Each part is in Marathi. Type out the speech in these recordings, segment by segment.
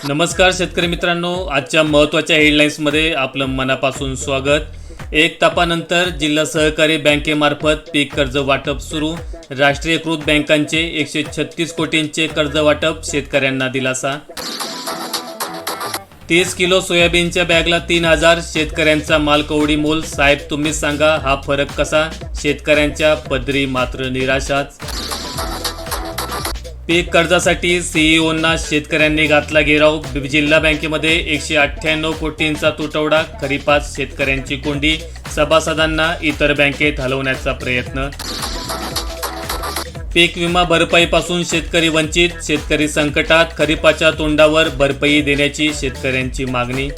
नमस्कार शेतकरी मित्रांनो, आजच्या महत्त्वाच्या हेडलाईन्समध्ये आपलं मनापासून स्वागत। एक तापानंतर जिल्हा सहकारी बँकेमार्फत पीक कर्ज वाटप सुरू। राष्ट्रीयकृत बँकांचे 136 कोटींचे कर्ज वाटप, शेतकऱ्यांना दिलासा। 30 किलो सोयाबीनच्या बॅगला 3000, शेतकऱ्यांचा माल कवडी मोल। साहेब तुम्हीच सांगा हा फरक कसा, शेतकऱ्यांच्या पदरी मात्र निराशाच। पीक कर्जासाठी सीईओंना शेतकऱ्यांनी घातला घेराव। जिल्हा बँकेमध्ये 198 कोटींचा तुटवडा, खरीपात शेतकऱ्यांची कोंडी। सभासदांना इतर बँकेत हलवण्याचा प्रयत्न। पीक विमा भरपाईपासून शेतकरी वंचित, शेतकरी संकटात। खरीपाच्या तोंडावर भरपाई देण्याची शेतकऱ्यांची मागणी।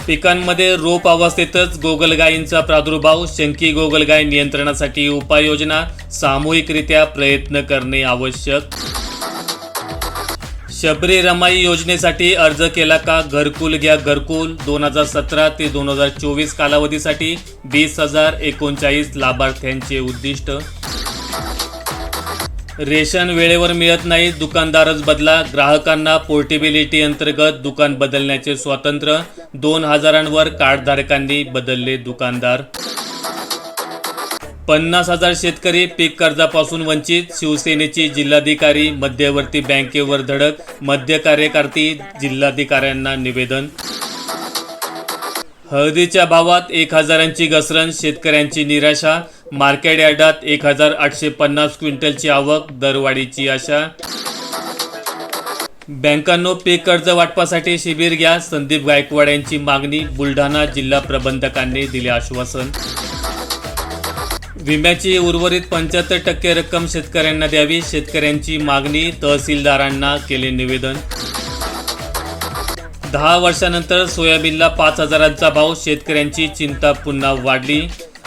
पिकांमध्ये रोप अवस्थेतच गोगलगायींचा प्रादुर्भाव, शंकी गोगलगाय नियंत्रणासाठी उपाययोजना। सामूहिकरित्या प्रयत्न करणे आवश्यक। शबरी रमाई योजनेसाठी अर्ज केला का? घरकुल घ्या घरकुल। 2017 ते 2024 कालावधीसाठी 20,039 लाभार्थ्यांचे उद्दिष्ट। रेशन वेळेवर मिळत नाही, दुकानदारच बदला। ग्राहकांना पोर्टेबिलिटी अंतर्गत दुकान बदलण्याचे स्वातंत्र्य। 2000वर कार्डधारकांनी बदलले दुकानदार। 50,000 शेतकरी पीक कर्जापासून वंचित, शिवसेनेची जिल्हाधिकारी मध्यवर्ती बँकेवर धडक। मध्य कार्यकारिणी जिल्हाधिकाऱ्यांना निवेदन। हळदीच्या भावात 1000ची घसरण, शेतकऱ्यांची निराशा। मार्केट यार्डात 1850 क्विंटलची आवक, दरवाढीची आशा। बँकांनो पीक कर्ज वाटपासाठी शिबिर घ्या, संदीप गायकवाड यांची मागणी। बुलढाणा जिल्हा प्रबंधकांनी दिले आश्वासन। विम्याची उर्वरित 75% रक्कम शेतकऱ्यांना द्यावी, शेतकऱ्यांची मागणी। तहसीलदारांना केले निवेदन। 10 वर्षानंतर सोयाबीनला 5000चा भाव, शेतकऱ्यांची चिंता पुन्हा वाढली।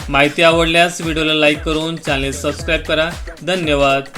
माहिती आवडल्यास व्हिडिओला लाईक करून चॅनल सबस्क्राईब करा। धन्यवाद।